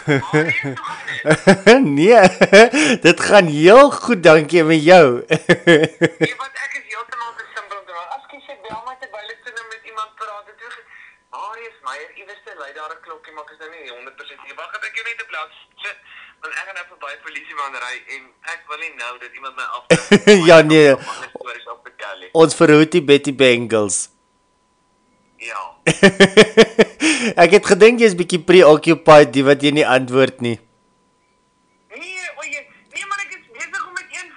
Marius, hoe gaan dit? Nee, dit gaan heel goed, dankie met jou. Nee, want ek is heeltemal besimpel daar. As ek bel my terwyl ek nou met iemand praat, het toe Marius Meyer, iewers lei daar 'n klokkie, maar ek is nou nie 100% seker. Wag, ek net 'n blad sit, want ek gaan nou verby polisieman ry en ek wil nie nou dat iemand my afdruk. Ja, nee. Stories op vertel nie. Ons verhoed die Betty Bengals. Ja. Ek het gedink jy's bietjie preoccupied, die wat jy nie antwoord nie. Nee, maar ek is besig om met een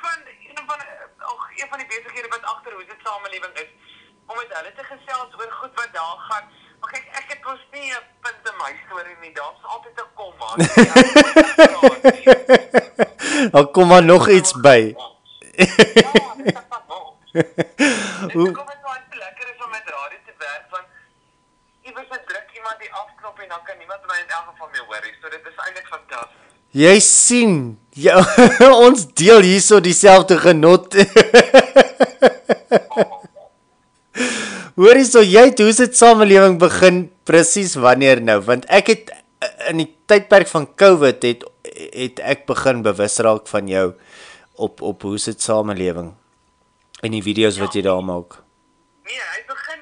van die besighede wat agter hoe dit samelewing is, om met hulle te gesels oor goed wat daar gaan. Maar kyk, ek het mos nie 'n punt in my storie nie. Daar's altyd 'n komma. Dan kom maar nog iets by. Ja, dit is wel. Dit kom net so lekker is om met radio te werk, want iewers druk iemand die afknop en dan kan niemand my in elk geval meer hoor. So dit is eintlik fantasties. Jy sien, ja, ons deel hierso dieselfde genot. Hoorie, so jy het, hoe is dit samelewing begin presies wanneer nou? Want ek het in die tydperk van COVID het ek begin bewus raak van jou op hoe is dit samelewing en die video's wat jy daar maak. Nee, hy begin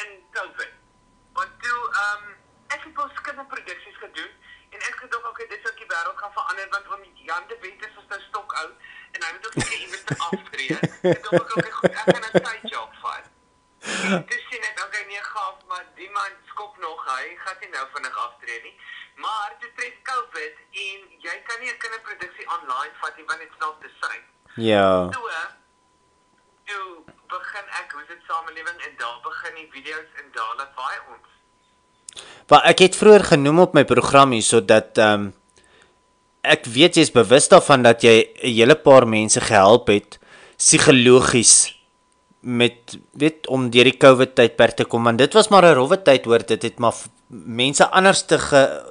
in COVID. Want toe ek het ons kinderproduksies gedoen en ek gedink okay, dit sou die wêreld gaan verander want oom Jan de Wet is so stok oud en hy moet ook seker iewers te aftree. Ek dink ook okay, goed, ek gaan 'n tydjob vat. Dis sien ek okay, nee gaaf, maar die man skop nog, hy gaan nie nou vinnig aftree nie. Maar dit tref COVID en jy kan nie 'n kinderproduksie online vat nie want dit's not the same. Ja. Toe begin ek hoe dit samelewing en daar begin die video's en daar laat baie ons. Maar ek het vroeër genoem op my program hier sodat ek weet jy's bewus daarvan dat jy 'n hele paar mense gehelp het psigologies met weet om deur die COVID tydperk te kom, want dit was maar 'n rowwe tyd hoor, dit het maar mense anders te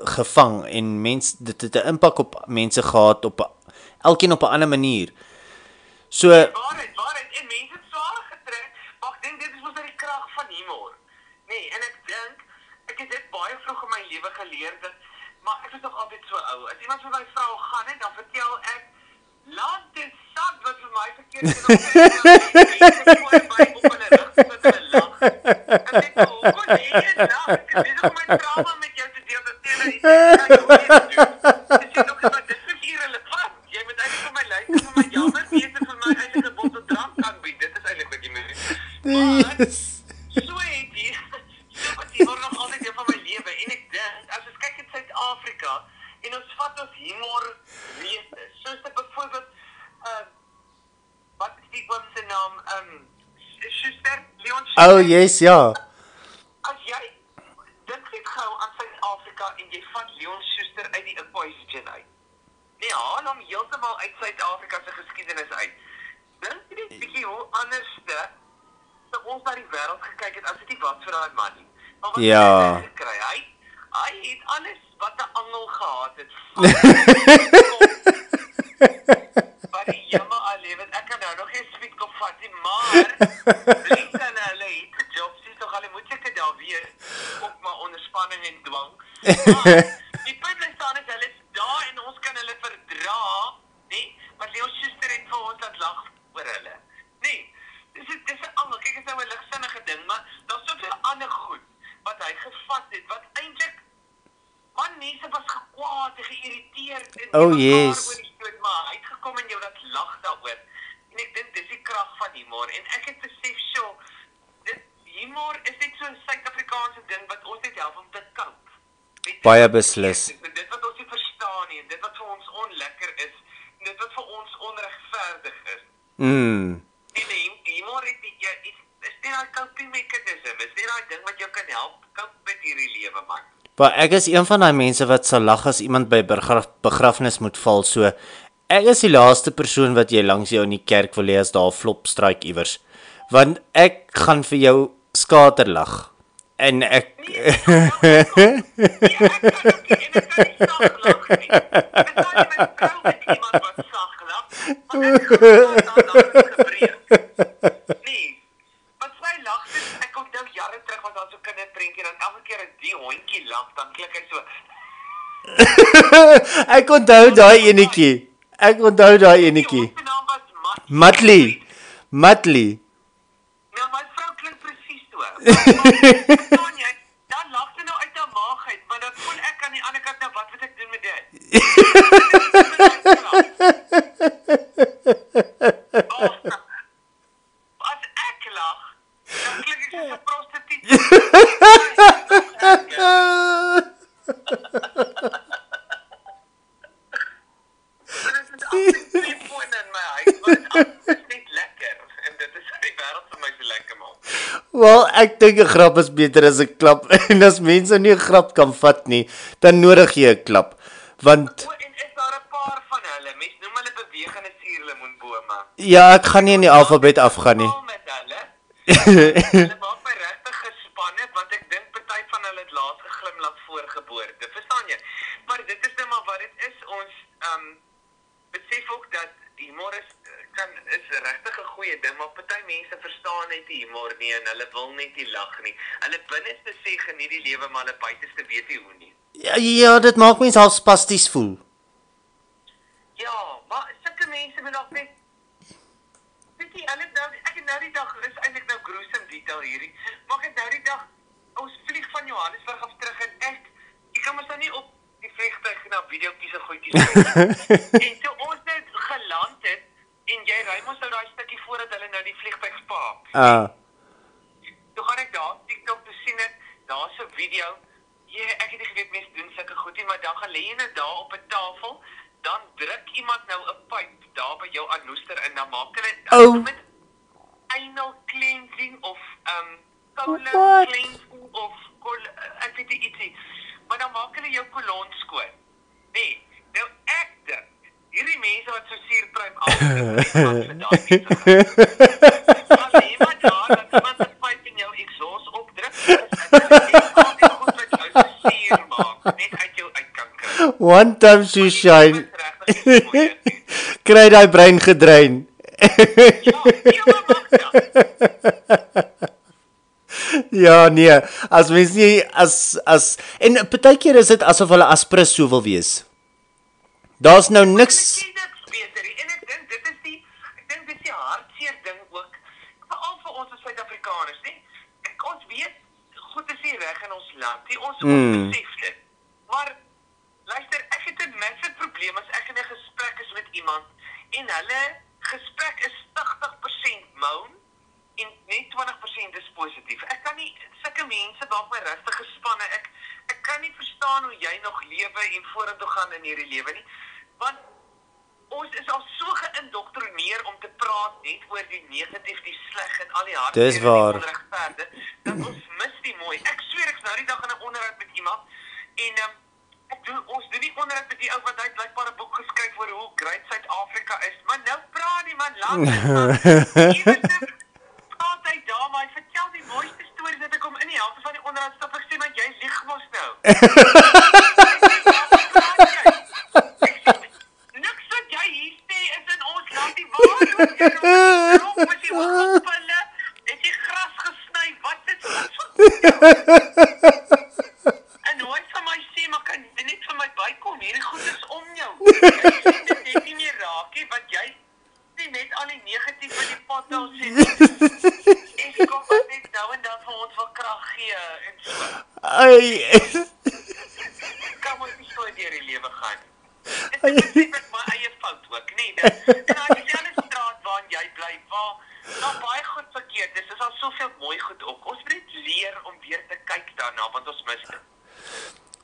gevang en dit het 'n impak op mense gehad op elkeen op 'n ander manier. So Waarheid, en mense het swaar getrek, maar ek dink dit is mos uit die krag van humor. Nee, en ek dink ek het dit baie vroeg in my lewe geleer dat maar ek is nog altyd so ou. As iemand vir my vrou gaan net dan vertel ek laat dit sat wat vir my verkeerd is op my op 'n rug met 'n lag. En ek sê, "Hoe kon jy lag? Dit is my trauma met jou te deel dat jy dit doen." Dis nog wat dit is irrelevant. Jy moet eintlik vir my lyk en vir my jammer wees en vir my eintlik 'n bottel drank kan bied. Dit is eintlik wat jy moet doen. Maar so het jy wat jy word nog altyd deel van my lewe en ek dink as ons kyk in Suid-Afrika en ons vat ons humor weet soos dit byvoorbeeld wat is die oom se naam Schuster Leon Schuster. oh yes, ja. As jy dink net gou aan Suid-Afrika en jy vat Leon Schuster uit die equation uit. Nee, haal hom heeltemal uit Suid-Afrika se geskiedenis uit. Dink jy net bietjie hoe anderste sou ons na die wêreld gekyk het as dit nie was vir daai man nie. Maar wat Ja. het hy gekry? Hy het alles wat 'n angel gehad het. Wat die jammer al lewe, ek kan nou nog nie spietkop vat nie, maar vriende en hulle het gejobs, dis tog hulle moet seker daar wees, ook maar onder spanning en dwang. Maar die punt is dan is hulle is daar en ons kan hulle verdra, nee, maar Leon Schuster het vir ons laat lag oor hulle. Nee, dis 'n ander, kyk, is nou 'n ligsinnige ding, maar daar's soveel ander goed wat hy gevat het, wat eintlik man, mense was gekwaad en geïrriteerd en Oh, yes. maar hy het gekom en jou laat lag daaroor. En ek dink dis die krag van humor en ek het besef, "Sjoe, dit humor is net so 'n Suid-Afrikaanse ding wat ons net help om te cope." Baie beslis. Dit wat ons nie verstaan nie, dit wat vir ons onlekker is, en dit wat vir ons onregverdig is. En humor is nie daai coping mechanism, is nie daai ding wat jou kan help cope met hierdie lewe, man. Maar ek is een van daai mense wat sal lag as iemand by begrafnis moet val, so ek is die laaste persoon wat jy langs jou in die kerk wil hê as daar 'n flop struik iewers. Want ek gaan vir jou skaterlag. En ek Ek kan ook nie sag lag nie. Ek sal nie met vrou met iemand wat sag lag, want ek gaan gebreek. Nee, wat sy lag, ek onthou jare terug was daar so kinderprentjie, dan elke keer as die hondjie lag, dan klik hy so. Ek onthou daai enetjie. Ek onthou daai enetjie. Die naam was Matli. Matli. Nou, my vrou klink presies so. Verstaan jy? Dan lag sy nou uit haar maag uit, maar dan voel ek aan die ander kant nou, wat moet ek doen met dit? As ek lag, dan klink ek soos 'n prostituut. Dit is absoluut foon in my huis, maar dit is net lekker. En dit is die wêreld vir my so lekker maak. Wel, ek dink 'n grap is beter as 'n klap. En as mense nie 'n grap kan vat nie, dan nodig jy 'n klap. Want En is daar 'n paar van hulle? Mens noem hulle bewegende suurlemoenbome. ja, ek gaan nie in die alfabet afgaan nie. Met hulle. Hulle maak my regtig gespanne want ek dink party van hulle het laat geglimlag voor geboorte. Verstaan jy? Maar dit is net maar wat dit is. Ons besef ook dat humor is regtig 'n goeie ding, maar party mense verstaan net die humor nie en hulle wil net nie lag nie. Hulle binneste sê geniet die lewe, maar hulle buiteste weet nie hoe nie. Ja, dit maak mense half spasties voel. Ja, maar sulke mense moet nog net weet jy, ek het nou die dag, is eintlik nou gruesome detail hierdie, maar ek het nou die dag, ons vlieg van Johannesburg af terug en ek kan mos nou nie op die vliegtuig na videoetjies en goedjies en toe ons net geland het, en jy ry mos nou daai stukkie voordat hulle nou die vliegtuig spaak. Toe gaan ek daar TikTok te sien het, daar's 'n video. Ek het nie geweet mense doen sulke goed nie, maar dan gaan lê jy net daar op 'n tafel, dan druk iemand nou 'n pyp daar by jou anoester in, dan maak hulle met anal cleansing of colon cleansing of ek weet nie ietsie. Maar dan maak hulle jou kolon skoon. Nee, nou ek dink hierdie mense wat so suurpruim altyd iemand daar, dat iemand 'n pyp in jou exhaust opdruk, en goed met jou suur maak, net uit jou uit kan kry. One time she shine. Kry daai brein gedrein. Ja, nee, as mens nie en partykeer is dit asof hulle aspres so wil wees. Daar's nou niks En ek dink dit is die hartseer ding ook, veral vir ons as Suid-Afrikaners, nie? Ons weet, goed is nie reg in ons land, nie? Ons besef dit. Maar, luister, ek het 'n massive probleem as ek in 'n gesprek is met iemand, en hulle gesprek is 80% moan, en net 20% is positief. Ek kan nie, sulke mense maak my regtig gespanne, ek kan nie verstaan hoe jy nog lewe en vorentoe gaan in hierdie lewe nie, want ons is al so geïndoktrineer om te praat net oor die negatief, die sleg en al die hartseer en die onregverdige, dat ons mis die mooi. Ek sweer, ek is nou die dag in 'n onderhoud met iemand, en ons doen die onderhoud met die ou wat hy blykbaar 'n boek geskryf oor hoe great Suid-Afrika is, maar nou praat die man lank, praat hy daar, maar hy vertel die mooiste stories dat ek hom in die helfte van die onderhoud stap, ek sê, maar jy lieg mos nou. En hoe hy vir my sê, maar kan jy net vir my bykom, hierdie goed is om jou. Jy sê dit net nie meer raak nie, want jy sê net al die negatief in die pottel sê. En kom wat net nou en dan vir ons wil krag gee, en so. Kan ons nie so deur die lewe gaan. En dit is met my eie fout ook, nee. En as jy aan 'n straat waarin jy bly, waar daar baie goed verkeerd is al soveel mooi goed ook. Ons moet net leer om weer te kyk daarna, want ons mis dit.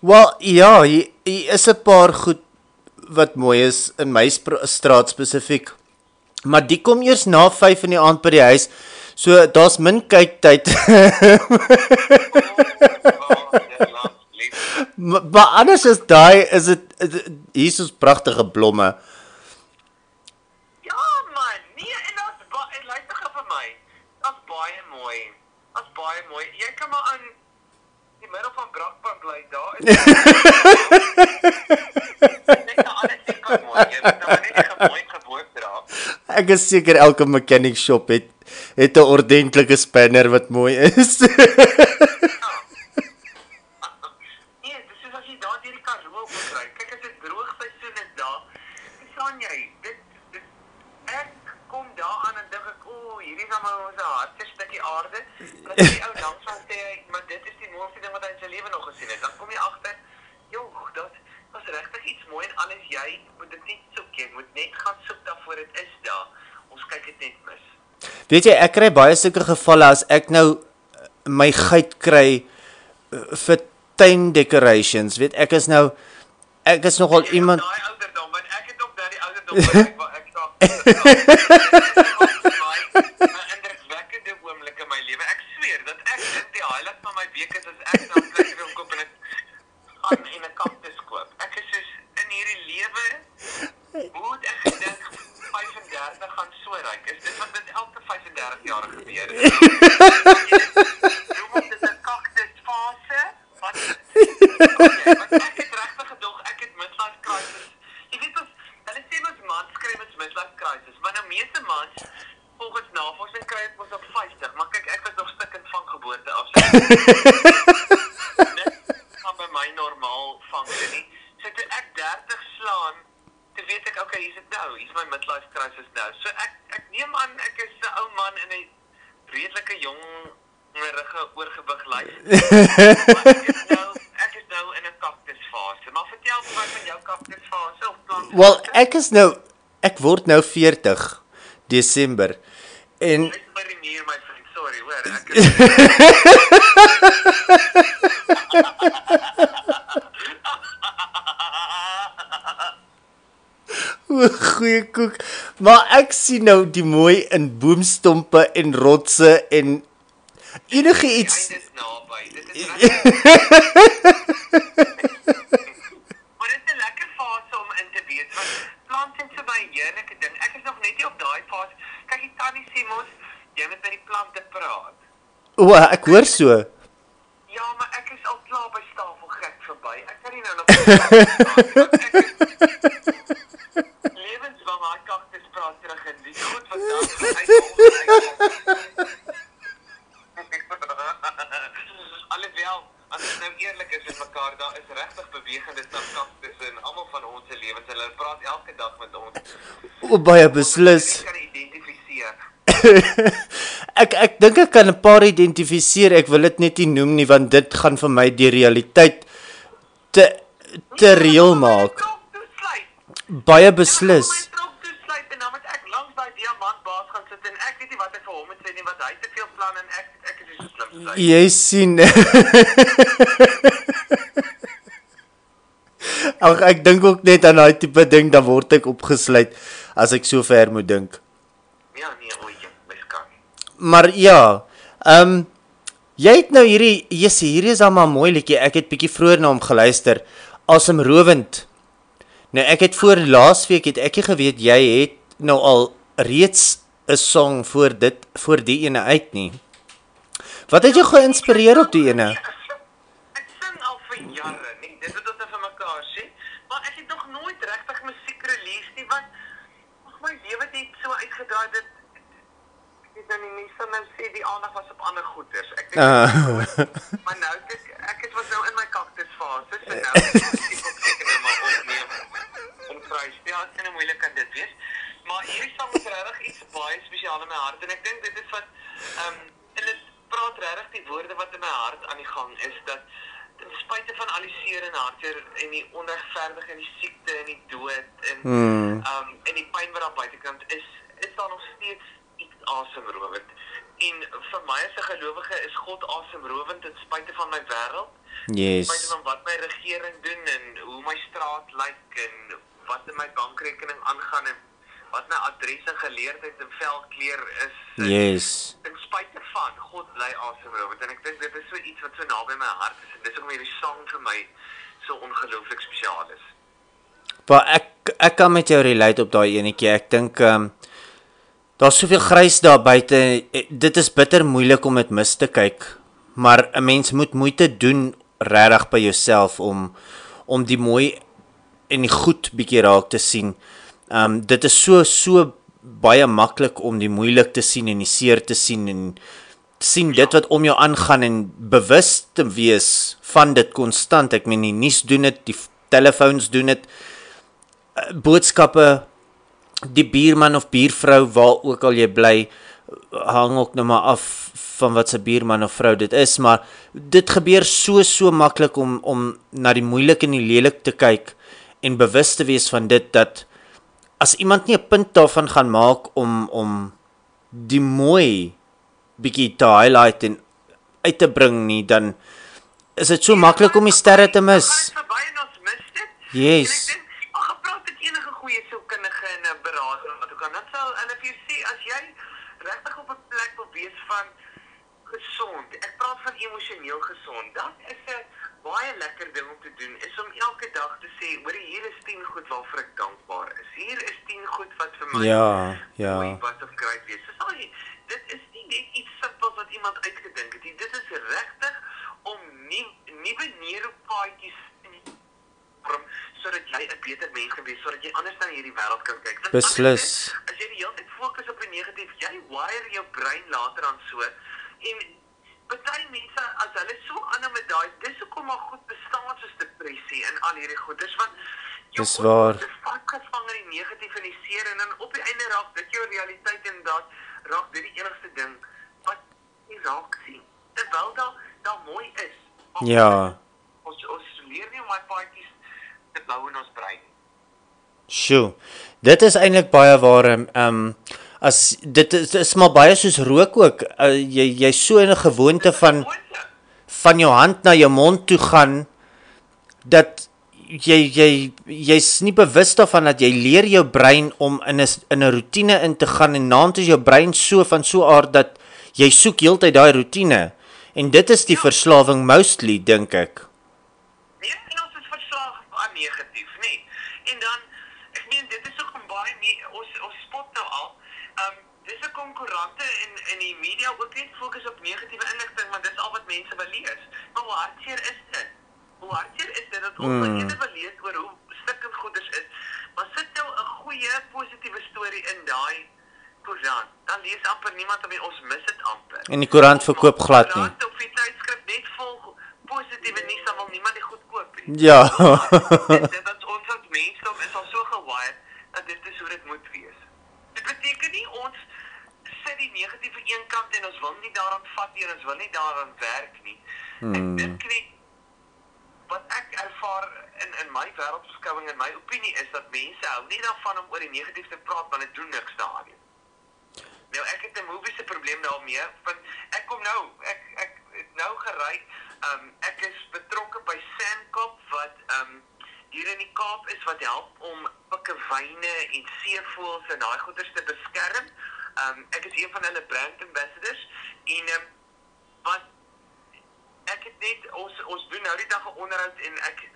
Wel, ja, hier is 'n paar goed wat mooi is in my straat spesifiek. Maar die kom eers na 5 in die aand by die huis. So daar's min kyktyd. Maar anders is dit hier's ons pragtige blomme. Ja man, nee, en luister gou vir my. Dit's baie mooi. Jy kan maar aan die middel van Brakpan bly daar. Net alles is mooi. Jy moet nou net mooi geboord dra. Ek is seker elke mechanic shop het 'n ordentlike spanner wat mooi is. Nee, dis is as jy daar deur die Karoo moet ry. aarde. En as die ou langs van sê hy, maar dit is die mooiste ding wat hy in sy lewe nog gesien het. Dan kom jy agter, joh, dat was regtig iets mooi en alles jy moet dit net soek. Jy moet net gaan soek daarvoor dit is daar. Ons kyk dit net mis. Weet jy, ek kry baie sulke gevalle as ek nou my geit kry vir tuin decorations. Weet ek is nogal iemand Daai ouderdom, want ek het ook daai ouderdom waar ek dalk 'n indrukwekkende oomblik in my lewe. Ek sweer dat ek dit die highlight van my week is as ek dan plek wil koop en ek gaan en 'n kaktus koop. Ek is soos in hierdie lewe hoe het ek gedink 35 gaan so ryk. Is dit wat met elke 35-jarige gebeur? Noem dit 'n kaktusfase? Wat? Okay, want ek het regtig gedog ek het midlife crisis. Jy weet ons, hulle sê ons mans skryf ons midlife crisis, maar nou meeste mans volgens navorsing kry dit mos op 50, maar kyk ek was nog stikkend van geboorte af. Net gaan by my normaal funksie nie. So toe ek 30 slaan, toe weet ek okay, hier's dit nou, hier's my midlife crisis nou. So ek neem aan ek is 'n ou man in 'n redelike jong oorgewig lyf. Ek is nou in 'n kaktusfase. Maar vertel my wat van jou kaktusfase of plant? Wel, ek word nou 40 Desember en Dis by die muur my vriend. Sorry, hoor. Ek goeie koek. Maar ek sien nou die mooi in boomstompe en rotse en enige iets. Dit is naby. Dit is maar dit is 'n lekker fase om in te wees want plant is so baie heerlike ding. Ek is nog net nie op daai fase. Kyk, die tannie sê mos jy moet met die plante praat. O, ek hoor so. Ja, maar ek is al klaar by Tafelgek verby. Ek kan nie nou nog lewenslang my kaktus praat terug in die goed wat daar alhoewel, as ons nou eerlik is met mekaar, daar is regtig bewegende kaktus in almal van ons se lewens. Hulle praat elke dag met ons. O, baie beslis. Ek kan identifiseer. Ek dink ek kan 'n paar identifiseer. Ek wil dit net nie noem nie want dit gaan vir my die realiteit te reël maak. Baie beslis. En dan moet ek langs daai diamantbaas gaan sit en ek weet nie wat ek vir hom moet sê nie, want hy het te veel planne en ek is so slim. Jy sien. Ag, ek dink ook net aan daai tipe ding, dan word ek opgesluit as ek so ver moet dink. Ja, nee, oei, mens kan. Maar ja, jy het nou hierdie is al maar mooi liedjie. Ek het bietjie vroeër na hom geluister. Asemrowend. Nou ek het voor laasweek het ek nie geweet jy het nou al reeds 'n song voor die ene uit nie. Wat het jou geïnspireer op die ene? Ek sing al vir jare, nee, dit wat ons nou vir mekaar sê, maar ek het nog nooit regtig musiek release nie, want my lewe het net so uitgedraai dat ek dan nie mense nou sê die aandag was op ander goeders. Ek dink maar nou ek was nou in my kaktusfase, so nou ek nou maar opneem om prys. Ja, dit is nou moeilik kan dit wees. Maar hierdie song is regtig iets baie spesiaal in my hart en ek dink dit is wat en dit praat regtig die woorde wat in my hart aan die gang is dat ten spyte van al die seer en hartseer en die onregverdigheid en die siekte en die dood en die pyn wat daar buitekant is daar nog steeds iets asemrowend. En vir my as 'n gelowige is God asemrowend ten spyte van my wêreld. Yes. Ten spyte van wat my regering doen en hoe my straat lyk en wat in my bankrekening aangaan en wat my adres en geleerdheid en velkleur is. Yes. Ten spyte van God bly asemrowend en ek dink dit is so iets wat so naby my hart is en dis hoekom hierdie song vir my so ongelooflik spesiaal is. Maar ek kan met jou relate op daai enetjie. Ek dink daar's soveel grys daar buite. Dit is bitter moeilik om dit mis te kyk. Maar 'n mens moet moeite doen regtig by jouself om die mooi en die goed bietjie raak te sien. Dit is so baie maklik om die moeilik te sien en die seer te sien en sien dit wat om jou aangaan en bewus te wees van dit konstant. Ek meen die nuus doen dit, die telefoons doen dit, boodskappe, die buurman of buurvrou waar ook al jy bly, hang ook nou maar af van wat se buurman of vrou dit is, maar dit gebeur so maklik om na die moeilik en die lelik te kyk en bewus te wees van dit, dat as iemand nie 'n punt daarvan gaan maak om die mooi bietjie te highlight en uit te bring nie, dan is dit so maklik om die sterre te mis. Verby en ons mis dit. Yes. En ek dink, ag, gepraat met enige goeie sielkundige en 'n beraader of wat ook al, dan sal hulle vir jou sê, as jy regtig op 'n plek wil wees van gesond, ek praat van emosioneel gesond, dat is 'n baie lekker ding om te doen, is om elke dag te sê, hoor, hier is 10 goed waarvoor ek dankbaar is. Hier is 10 goed wat vir my mooi was of great wees. So sorry, dit is nie net iets simpels wat iemand uitgedink het nie. Dit is regtig om nuwe neuropaadjies in die vorm sodat jy 'n beter mens kan wees, sodat jy anders na hierdie wêreld kan kyk. Want beslis. as jy die hele tyd fokus op die negatief, jy wire jou brein later aan so, en baie mense, as hulle so aanhou met daai, dis hoekom maar goed bestaan soos depressie en al hierdie goeders, want dis waar. Dis vasgevang in die negatief en die seer, en dan op die einde raak dit jou realiteit, en dat raak dit die enigste ding wat jy raak sien. Terwyl daar mooi is. Ja. Ons leer nie om my paadjies te bou in ons brein. Sjoe. Dit is eintlik baie waar. As dit is maar baie soos rook ook. Jy so in 'n gewoonte van jou hand na jou mond toe gaan, dat jy's nie bewus daarvan dat jy leer jou brein om in 'n roetine in te gaan, en naand is jou brein so van so aard dat jy soek heeltyd daai roetine, en dit is die verslawing mostly, dink ek. Nee, en ons is verslaaf aan negatief, nee. En dan, ek meen, dit is ook baie nie, ons spot nou al, dis 'n konkurrente in die media ook net fokus op negatiewe inligting, want dis al wat mense wil lees. Maar hoe hartseer is dit? Hoe hartseer is dit dat ons eerder wil lees oor hoe stikkend goeders is, maar sit nou 'n goeie, positiewe storie in daai koerant, dan lees amper niemand, ons mis dit amper. En die koerant verkoop glad nie. Of die tydskrif net vol positiewe nuus, dan wil niemand die goed koop nie. Ja. Dat ons as mensdom is al so gewired, dat dit is hoe dit moet wees. Dit beteken nie ons sit die negatiewe een kant en ons wil nie daaraan vat nie, ons wil nie daaraan werk nie. Ek dink nie, wat ek ervaar in my wêreldbeskouing, in my opinie, is dat mense hou nie daarvan om oor die negatief te praat, want dit doen niks daar nie. Nou, ek het 'n moviese probleem daarmee, want ek kom nou, ek het nou gery, ek is betrokke by Sandkop, wat hier in die Kaap is, wat help om pikkewyne en seevoëls en daai goeders te beskerm. Ek is een van hulle brand ambassadors, en wat ek het net, ons doen nou die dag 'n onderhoud, en ek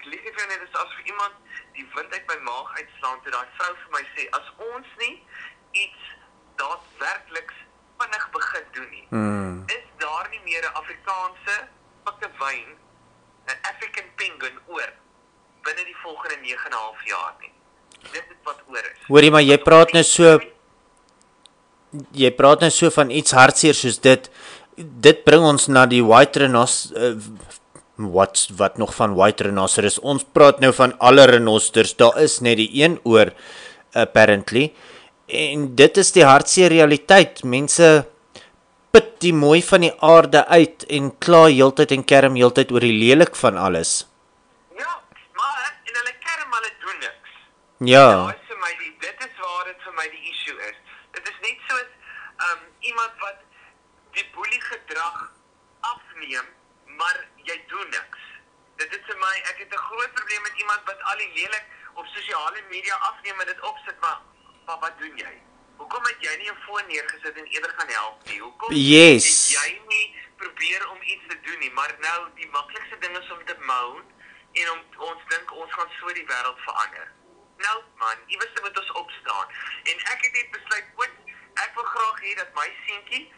lieg nie vir net, dis as vir iemand die wind uit my maag uitslaan, toe daai vrou vir my sê, as ons nie iets daadwerkliks vinnig begin doen nie, is daar nie meer 'n Afrikaanse pikkewyn, 'n African penguin oor, binne die volgende 9,5 jaar nie. Dit is wat oor is. Hoorie, maar jy praat nou so van iets hartseer soos dit. Dit bring ons na die white wat nog van white rhinoceros. Ons praat nou van alle renosters. Daar is net die een oor, apparently. En dit is die hartseer realiteit. Mense put die mooi van die aarde uit en kla heeltyd en kerm heeltyd oor die lelik van alles. Ja, maar en hulle kerm, hulle doen niks. Ja. Dit is waar dit vir my die issue is. Dit is net soos iemand wat die boelie gedrag afneem, maar jy doen niks. Dit is vir my, ek het 'n groot probleem met iemand wat al die lelik op sosiale media afneem en dit opsit, maar wat doen jy? Hoekom het jy nie 'n foon neergesit en eerder gaan help nie? Hoekom het jy nie probeer om iets te doen nie? Maar nou, die maklikste ding is om te moan en ons dink ons gaan so die wêreld verander. Nou man, iewers moet ons opstaan. En ek het net besluit, ek wil graag hê dat my seentjie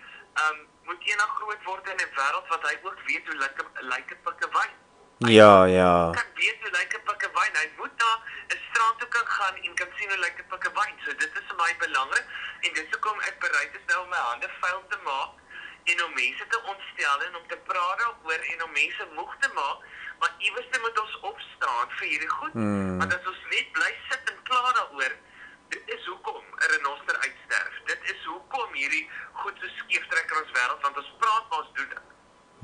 moet eendag groot word in 'n wêreld wat hy ook weet hoe lyk 'n pikkewyn. Ja. Kan weet hoe lyk 'n pikkewyn. Hy moet na 'n straat toe kan gaan en kan sien hoe lyk 'n pikkewyn. So dit is vir my belangrik, en dit is hoekom ek bereid is nou om my hande vuil te maak en om mense te ontstel en om te praat daaroor en om mense moeg te maak, maar iewers moet ons opstaan vir hierdie goed, want as ons net bly sit en kla daaroor, dit is hoekom 'n renoster uitsterf. Dit is hoekom hierdie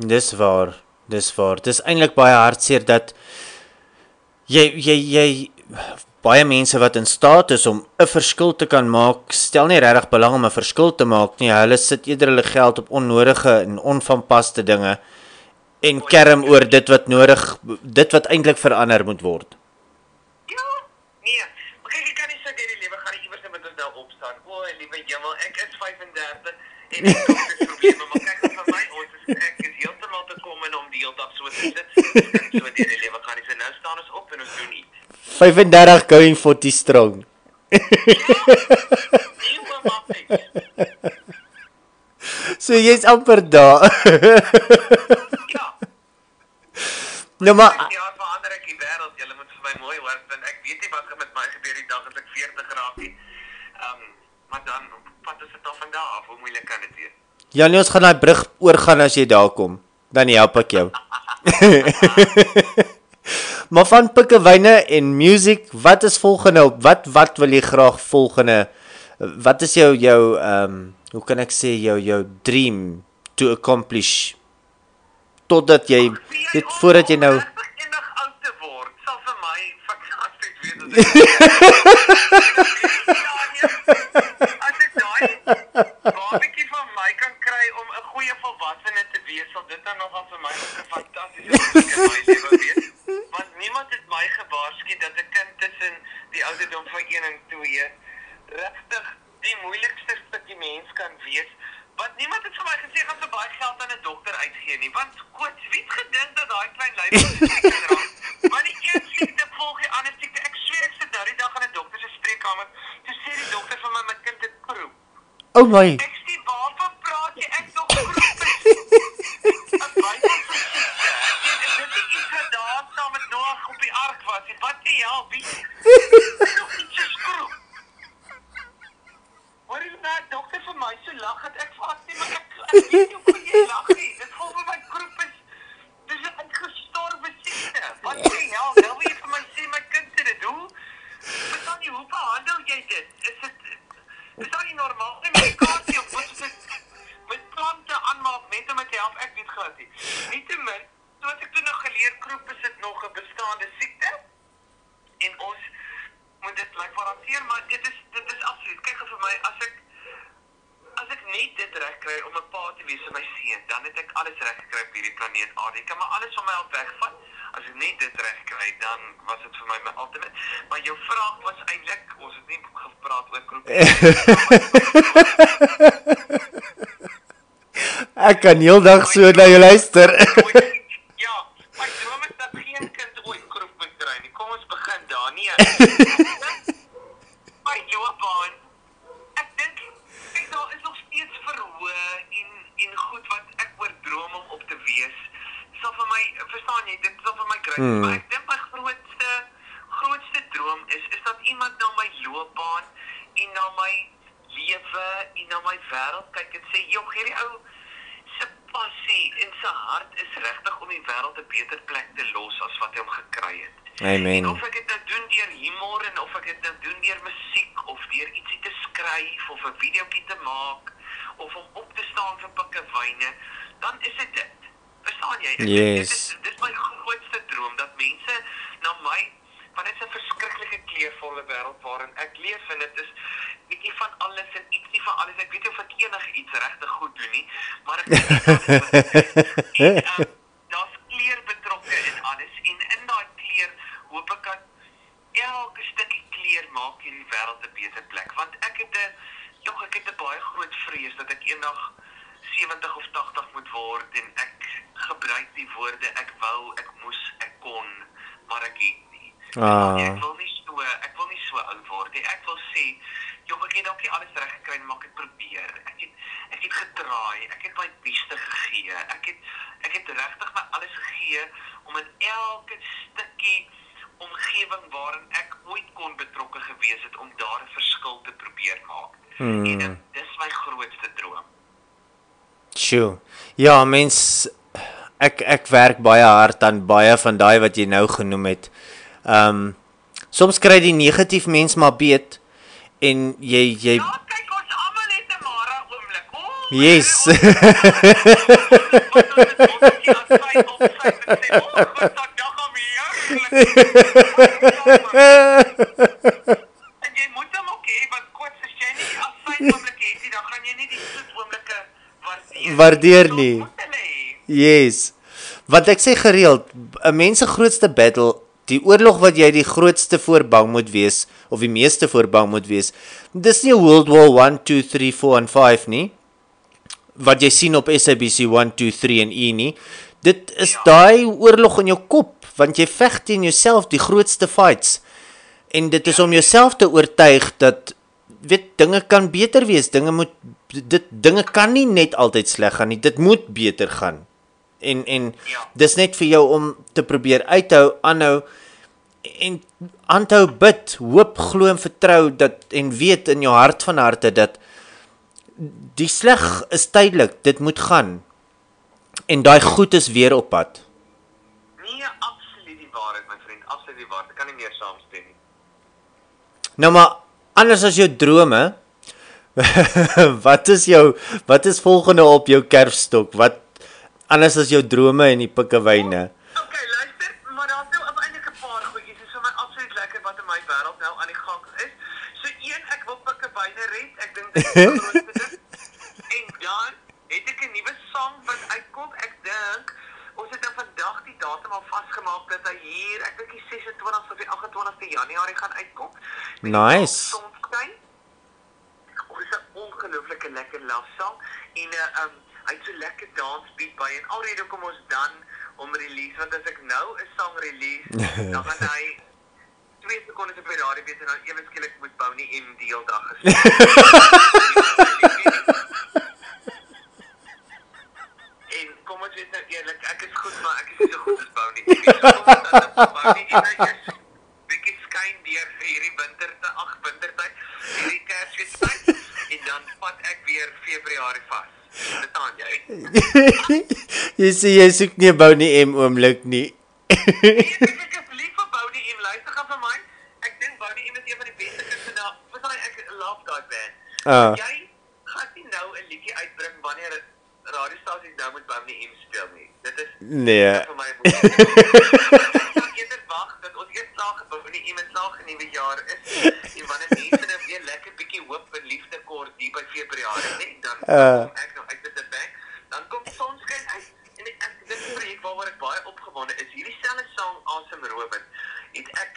Dis waar. Dis eintlik baie hartseer dat jy baie mense wat in staat is om 'n verskil te kan maak, stel nie regtig belang om 'n verskil te maak nie. Hulle sit eerder hulle geld op onnodige en onvanpaste dinge en kerm oor dit wat eintlik verander moet word. Ja, nee. Maar kyk, ek kan nie sê deur die lewe gaan ek iewers met ons nou opstaan. O, liewe jemmel, ek is 35 en ek het probleme, maar kyk vir my, ek is heeltemal te kom en om die hele dag so te sit. So deur die lewe gaan nie. So nou staan ons op en ons doen iets. 35 going 40 strong. So jy's amper daar. Ja. Nou maar Ja, verander ek die wêreld. Julle moet vir my mooi hoor, want ek weet nie wat gaan met my gebeur die dag as ek 40 raak nie. Maar dan wat is dit dan van daar af? Hoe moeilik kan dit wees? ja, nee, ons gaan daai brug oorgaan as jy daar kom. Dan help ek jou. Maar van pikkewyne en musiek, wat is volgende op? Wat wil jy graag volgende? Wat is jou hoe kan ek sê jou dream to accomplish? Totdat jy dit voordat jy nou enig oud te word, sal vir my fantasties as ek daai babatjie van my kan kry om 'n goeie volwassene te wees, sal dit dan nogal vir my 'n fantastiese ding in my lewe wees. Want niemand het my gewaarsku dat 'n kind tussen die ouderdom van 1 en 2 regtig die moeilikste stukkie mens kan wees. Want niemand het vir my gesê gaan so baie geld aan 'n dokter uitgee nie. Want koets, wie het gedink dat daai klein lyfie raak? Maar die een siekte volg die ander siekte. Ek sweer ek sit nou die dag in 'n dokter se spreekkamer. Toe sê die dokter vir my kind het kroep. oh my. Ek sê waarvan praat jy? Ek nog kroep. Dit is iets wat daar saam met Noag op die ark was. Wat die hel, wie? Nog iets is kroep. Hoor jy nou, dokter vir my so lag dat ek vas nie, maar ek weet nie hoe jy lag nie. Dit voel vir my kroep is, dis 'n uitgestorwe siekte. Wat die hel, nou wil jy vir my sê my kind sê dit, verstaan jy, hoe behandel jy dit? Is daar nie normale medikasie of wat is dit? Met plante aanmaak, net om het te help, ek weet glad nie. Nietemin, soos ek toe nog geleer, kroep is dit nog 'n bestaande siekte, en ons moet dit blijkbaar hanteer, maar dit is absoluut, kyk vir my, as ek net dit reg kry om 'n pa te wees vir my seun, dan het ek alles reg gekry op hierdie planeet aarde. Ek kan maar alles van my af wegvat. As ek net dit reg kry, dan was dit vir my ultimate. Maar jou vraag was eintlik, ons het nie gepraat oor kroep. Ek kan heeldag so na jou luister. Ja, my droom is dat geen kind ooit kroep moet kry nie. Kom ons begin daar, nee. My loopbaan, ek dink daar is nog steeds verhoë en goed wat ek oor droom om op te wees. Sal vir my, verstaan jy, dit sal vir my kry. Maar ek dink my grootste droom is dat iemand na my loopbaan en na my lewe en na my wêreld kyk en sê, joh, hierdie ou se passie en sy hart is regtig om die wêreld 'n beter plek te los as wat hy hom gekry het. Amen. En of ek dit nou doen deur humor en of ek dit nou doen deur musiek of deur ietsie te skryf of 'n videoetjie te maak of om op te staan vir pikkewyne, dan is dit. Verstaan jy? Yes. Dit is my grootste droom dat mense na my, want dit is 'n verskriklike kleurvolle wêreld waarin ek leef en dit is bietjie van alles en ietsie van alles. Ek weet nie of ek enige iets regtig goed doen nie, maar ek weet daar's kleur betrokke in alles en in daai kleur hoop ek dat elke stukkie kleur maak hierdie wêreld 'n beter plek, want ek het 'n baie groot vrees dat ek eendag 70 of 80 moet word en ek gebruik die woorde ek wou, ek moes, ek kon, maar ek het nie. Ek wil nie so oud word nie. Ek wil sê, joh, ek het dalk nie alles reg gekry, maar ek het probeer. Ek het gedraai, ek het my beste gegee. Ek het regtig my alles gegee om in elke stukkie omgewing waarin ek ooit kon betrokke gewees het om daar 'n verskil te probeer maak. En dis my grootste droom. Sjoe. Ja, mens ek werk baie hard aan baie van daai wat jy nou genoem het. Soms kry die negatief mens maar beet en jy Ja, kyk ons almal het 'n Mara oomblik. Yes. En jy moet hom ook hê, want kort as jy nie die afsluitoomblikke het nie, dan gaan jy nie die slotoomblikke Waardeer nie. Moet hulle hê. Yes. Want ek sê gereeld, 'n mens se grootste battle, die oorlog wat jy die grootste voorbang moet wees of die meeste voorbang moet wees. Dis nie World War 1, 2, 3, 4 en 5 nie. Wat jy sien op SABC 1, 2, 3 en E nie. Dit is daai oorlog in jou kop, want jy veg teen jouself die grootste fights. En dit is om jouself te oortuig dat dinge kan beter wees. Dinge kan nie net altyd sleg gaan nie. Dit moet beter gaan. En dis net vir jou om te probeer uithou, aanhou en aanhou bid, hoop, glo en vertrou dat en weet in jou hart van harte dat die sleg is tydelik, dit moet gaan. En daai goed is weer op pad. Nee, absoluut die waarheid, my vriend, absoluut die waarheid. Ek kan nie meer saamstem nie. Nou maar anders as jou drome, wat is volgende op jou kerfstok? Wat anders as jou drome en die pikkewyne? Okay, luister, maar daar's nou uiteindelik 'n paar goedjies. Dit is vir my absoluut lekker wat in my wêreld nou aan die gang is. So ek wil pikkewyne red. Ek dink dit is die grootste ding. En dan het ek 'n nuwe song wat uitkom. Ek dink ons het nou vandag die datum al vasgemaak dat hy hier, ek dink die 26 of die 28ste Januarie gaan uitkom. Nice. Sonskyn. Dis 'n ongelooflike lekker love song en hy het so lekker dance beat by en alrede kom ons dan om release, want as ek nou 'n song release, dan gaan hy 2 sekondes op die radio wees en dan ewe skielik moet Bonnie M die hele dag gespeel. En kom ons wees nou eerlik, ek is goed, maar ek is nie so goed as Bonnie M. Bonnie M is bietjie skyn deur vir hierdie wintertyd, hierdie Kersfeestyd, en dan vat ek weer Februarie vas. Verstaan jy? Jy soek nie 'n Bonnie M oomblik nie. Nee, ek is lief vir Bonnie M. Luister gaan vir my. Ek dink Bonnie M is een van die beste kunstenaars. Verstaan ek love daai band. Jy gaan nie nou 'n liedjie uitbring wanneer radiostasies nou met Bonnie M speel nie. Dit is nee. vir my moet eerder wag dat ons eers slag Bonnie M slag in die nuwe jaar is. En wanneer mense nou weer lekker bietjie hoop en liefde kort hier by Februarie, nee, dan kom ek nou uit met 'n bang. Dan kom Sonskyn uit en dit is 'n projek waaroor ek baie opgewonde is. Hierdie selfde song Awesome Robin. Het ek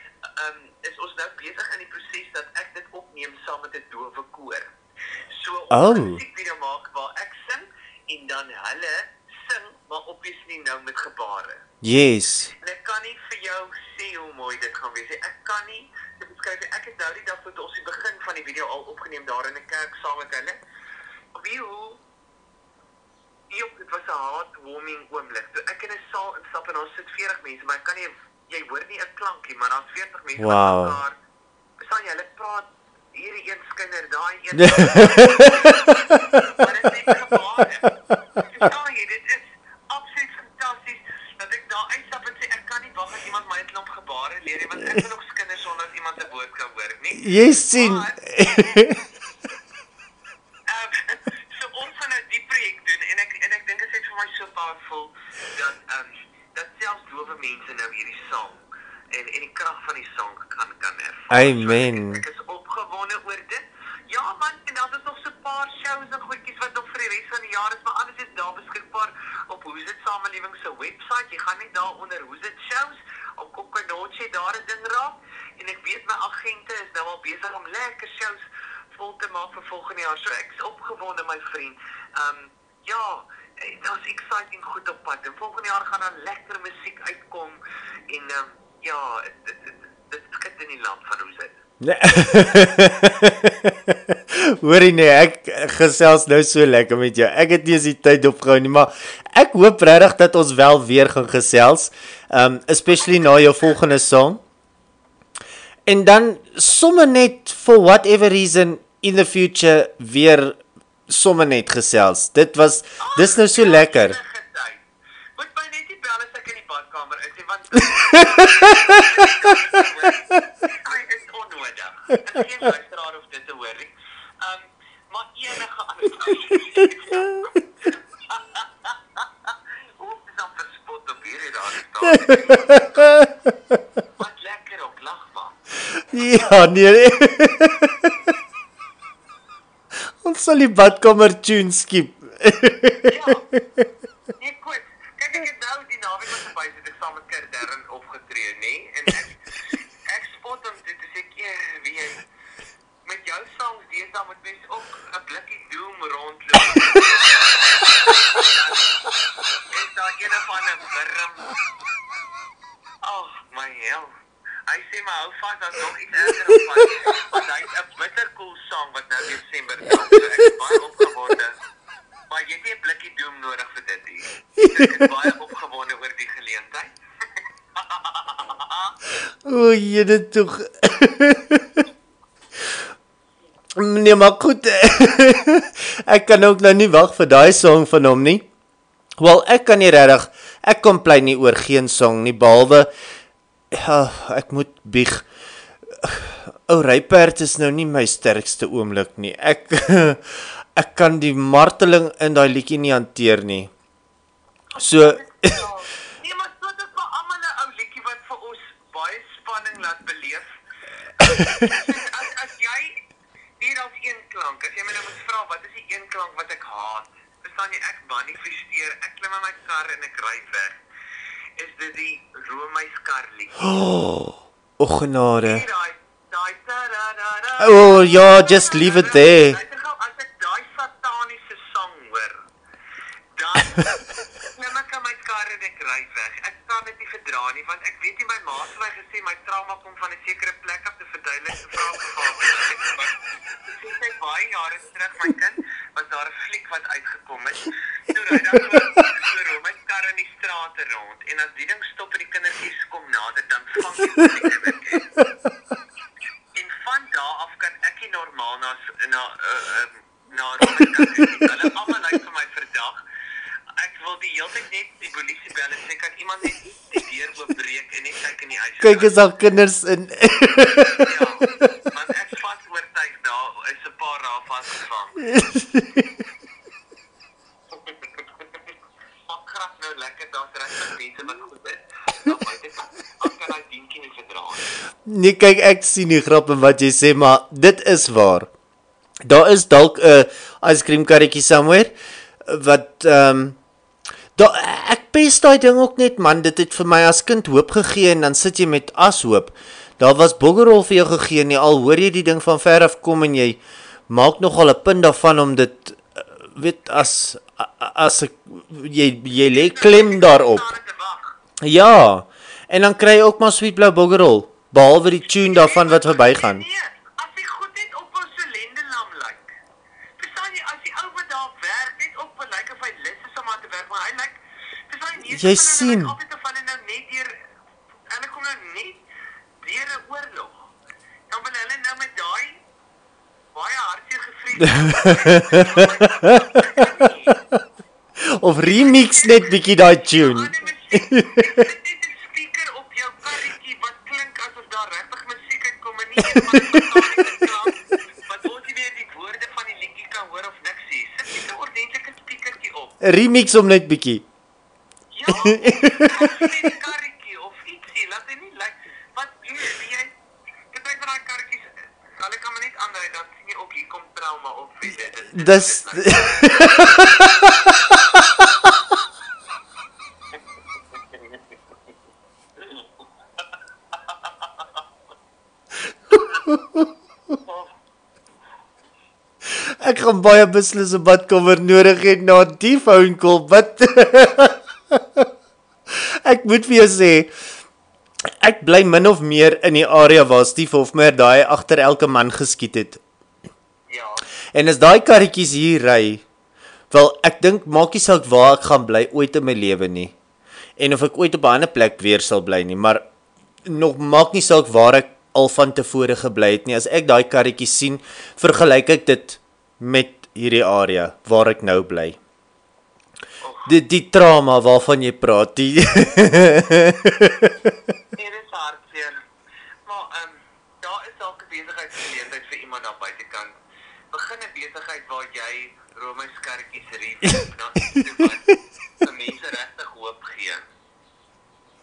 is ons nou besig in die proses dat ek dit opneem saam met 'n dowe koor. So ons 'n musiekvideo maak waar ek sing en dan hulle sing, maar obviously nou met gebare. Yes. En ek kan nie vir jou sê hoe mooi dit gaan wees nie. Ek kan nie dit beskryf nie. Ek het nou die dag tot ons die begin van die video al opgeneem daar in 'n kerk saam met hulle. Dit was 'n heartwarming oomblik. Ek in 'n saal instap en ons sit 40 mense, maar ek kan nie, jy hoor nie 'n klankie, maar daar's 40 mense wow. wat daar. Verstaan jy, hulle praat hierdie een skinder, daai een. Maar dit is gebare. Verstaan jy, dit is absoluut fantasties dat ek daar uitstap en sê ek kan nie wag dat iemand my 'n klomp gebare leer nie, want ek wil nog skinder sonder dat iemand 'n woord kan hoor nie. Jy sien. So ons gaan nou die projek doen en ek dink dit is vir my so powerful dat selfs dowe mense nou hierdie song en die krag van die song kan ervaar. Amen. So ek is opgewonde oor dit. Ja man, en dan is nog so 'n paar shows en goedjies wat nog vir die res van die jaar is, maar alles is daar beskikbaar op Who's It Samelewing se webwerf. Jy gaan net daar onder Who's It Shows op Kokkonoche daar 'n ding raak en ek weet my agente is nou al besig om lekker shows vol te maak vir volgende jaar. So ek is opgewonde my vriend. Ja, daar's exciting goed op pad. En volgende jaar gaan daar lekker musiek uitkom en ja, dit skit in die land van Who's It. Hoorie nee, ek gesels nou so lekker met jou. Ek het nie eens die tyd opgehou nie, maar ek hoop regtig dat ons wel weer gaan gesels. Especially na jou volgende song. En dan sommer net for whatever reason in the future weer sommer net gesels. Dis nou so lekker. Moet my net nie bel as ek in die badkamer is nie, want hy is onnodig. Ek is geen luisteraar of dit te hoor nie. Maar enige ander Wat lekker op, lag man. Ja, nee. Ons sal die badkamer tune skip. Ja. Nee, goed. Kyk, ek het nou die naweek wat verby sit, ek saam met Kurt Darren opgetree, nê? En ek spot hom toe, toe sê ek, wie jy, met jou songs deesdae moet mens ook 'n blikkie doom rondloop. Is daar een of ander wurm? Oh, my hel. Hy sê maar hou vas, daar's nog iets erger op pad. Want hy het 'n bittercool song wat nou Desember kom. So ek is baie opgewonde. Maar jy het nie 'n blikkie doom nodig vir dit hier. Ek is baie opgewonde oor die geleentheid. O, jene tog. Nee, maar goed. Ek kan ook nou nie wag vir daai song van hom nie. Wel, ek kan nie regtig, ek komplei nie oor geen song nie, behalwe ja, ek moet bieg. Ou Rypert is nou nie my sterkste oomblik nie. Ek kan die marteling in daai liedjie nie hanteer nie. So Nee, maar dit is maar almal 'n ou liedjie wat vir ons baie spanning laat beleef. As jy hier as een klank, as jy my nou moet vra wat is die een klank wat ek haat? Verstaan jy, ek manifesteer, ek klim in my kar en ek ry weg. Is dit die Romeis-kar liedjie? O genade. Daai ta-da-da-da. Oh ja, just leave it there. Luister gou, as ek daai sataniese sang hoor, dan klim ek in my kar en ek ry weg. Ek kan dit nie verdra nie, want ek weet nie, my ma het vir my gesê my trauma kom van 'n sekere plek af te verduidelik te vra gegaan. Sy baie jare terug, my kind, was daar 'n fliek wat uitgekom het. Toe ry dan so my kar in die strate rond en as die ding stop en die kindertjies kom nader, dan vang die kindertjies. En van daar af kan ek nie normaal na hulle almal lyk vir my verdag. Ek wil die hele tyd net die polisie bel en sê kan iemand net die deur oopbreek en net kyk in die huis. Kyk is al kinders in. Ja, want ek vas oortuig daar is 'n paar daar vasgevang. Maar krap nou lekker, daar's regtig mense wat goed is. Dan weet ek, ek kan daai dientjie nie verdra nie. Nee, kyk, ek sien die grap en wat jy sê, maar dit is waar. Daar is dalk 'n yskremkarretjie somewhere wat ek pes daai ding ook net man, dit het vir my as kind hoop gegee en dan sit jy met ashoop. Daar was boggerol vir jou gegee nie, al hoor jy die ding van ver af kom en jy maak nogal 'n punt daarvan om dit weet as jy lê klem daarop. Ja. En dan kry jy ook maar sweet blou boggerol, behalwe die tune daarvan wat verbygaan. Nee, as die goed net op ons silinderlam lyk. Verstaan jy, as die ou wat daar werk net op lyk of hy lus is om aan te werk, maar hy lyk verstaan jy, jy sien. Altyd te val en nou net deur hulle kom nou net deur 'n oorlog. Dan wil hulle nou met daai baie hartseer gevrees. Of remix net bietjie daai tune. Speaker op jou karretjie wat klink asof daar regtig musiek uitkom en nie klank wat ons nie weer die woorde van die liedjie kan hoor of niks sê. Sit net 'n ordentlike speakertjie op. Remix om net bietjie. Ja, of 'n karretjie of ietsie, laat dit nie lyk wat jy kyk van daai karretjies, hulle kan maar net aandui dan sien jy ook hier kom trauma op vir dit. Dis Ek gaan baie beslis 'n badkamer nodig hê na die phone call. Wat? Ek moet vir jou sê, ek bly min of meer in die area waar Steve Hofmeyer daai agter elke man geskiet het. Ja. En as daai karretjies hier ry, wel ek dink maak nie saak waar ek gaan bly ooit in my lewe nie. En of ek ooit op 'n ander plek weer sal bly nie, maar nog maak nie saak waar ek al van tevore gebly het nie. As ek daai karretjies sien, vergelyk ek dit met hierdie area waar ek nou bly. Die trauma waarvan jy praat, die Nee, dit is hartseer. Maar daar is dalk 'n besigheidsgeleentheid vir iemand daar buitekant. Begin 'n besigheid waar jy Romeis karretjies ry, dan vir mense regtig hoop gee.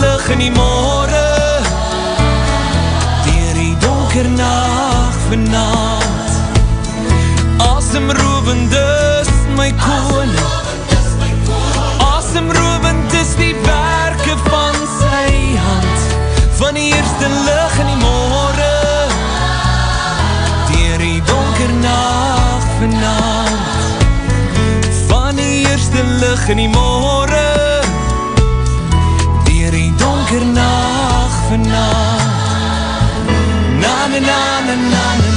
lig in die môre, deur die donker nag vanaand. Asemrowend is my koning, asemrowend is die werke van sy hand, van die eerste lig in die môre, deur die donker nag vanaand, van die eerste lig in die môre, deur die donker nag vanaand. Na na na na na na.